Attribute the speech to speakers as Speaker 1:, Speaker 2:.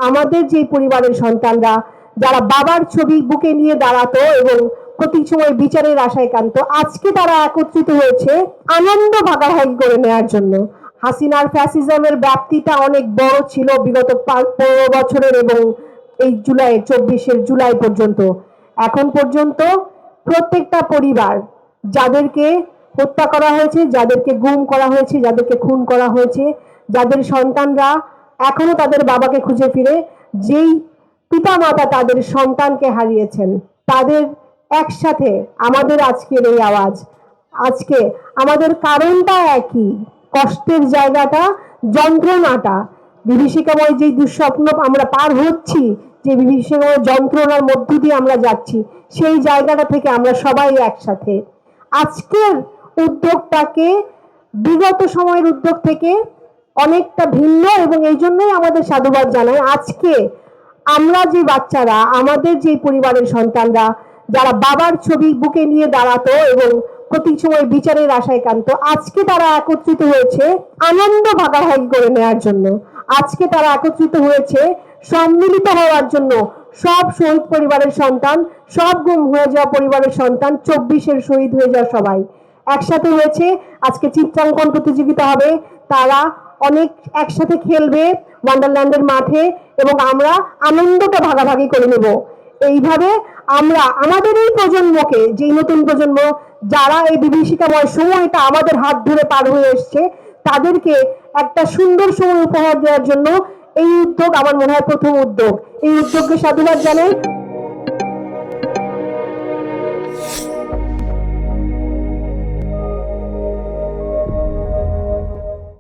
Speaker 1: আমাদের যে পরিবারের সন্তানরা যারা বাবার ছবি বুকে নিয়ে দাঁড়াতো এবং প্রতীক সময় বিচারের আশায় কাঁদতো, আজকে তারা একত্রিত হয়েছে আনন্দ ভাগাভাগি করে নেওয়ার জন্য। হাসিনার ফ্যাসিজমের ব্যাপ্তিটা অনেক বড় ছিল বিগত 15 বছরের এবং এই জুলাই 24 জুলাই পর্যন্ত। এখন পর্যন্ত প্রত্যেকটা পরিবার যাদেরকে হত্যা করা হয়েছে, যাদেরকে গুম করা হয়েছে, যাদেরকে খুন করা হয়েছে, যাদের সন্তানরা এখনো তাদের বাবাকে খুঁজে ফিরে, যেই পিতামাতা তাদের সন্তানকে হারিয়েছেন, তাদের একসাথে আমাদের আজকের এই আওয়াজ। আজকে আমাদের কারণটা একই, কষ্টের জায়গাটা, যন্ত্রণাটা, বিভীষিকাময় যে দুঃস্বপ্ন আমরা পার হচ্ছি, যে বিভীষিকাময় যন্ত্রণার মধ্য দিয়ে আমরা যাচ্ছি, সেই জায়গাটা থেকে আমরা সবাই একসাথে। আজকের উদ্যোগটাকে বিগত সময়ের উদ্যোগ থেকে অনেকটা ভিন্ন এবং এই জন্যই আমাদের সাধুবাদ জানাই। আজকে আমরা যে বাচ্চারা, আমাদের যে পরিবারের সন্তানরা যারা বাবার ছবি বুকে নিয়ে দাঁড়াতো এবং প্রতীক সময় বিচারের আশায় কাঁদতো, আজকে তারা একত্রিত হয়েছে আনন্দ ভাগাভাগি করে নেওয়ার জন্য। আজকে তারা একত্রিত হয়েছে সম্মিলিত হওয়ার জন্য। সব শহীদ পরিবারের সন্তান, সব গুম হয়ে যাওয়া পরিবারের সন্তান, 24 শহীদ হয়ে যাওয়া সবাই একসাথে হয়েছে। আজকে চিত্রাঙ্কন প্রতিযোগিতা হবে, তারা অনেক একসাথে খেলবে ওয়ান্ডারল্যান্ডের মাঠে এবং আমরা আনন্দটা ভাগাভাগি করে নেব। এইভাবে আমরা আমাদের এই প্রজন্মকে, যেই নতুন প্রজন্ম যারা এই বিভীষিকাময় সময়টা আমাদের হাত ধরে পার হয়ে এসছে, তাদেরকে একটা সুন্দর সময় উপহার দেওয়ার জন্য এই উদ্যোগ আমার মনে হয় প্রথম উদ্যোগ। এই উদ্যোগকে সাধুবাদ জানাই।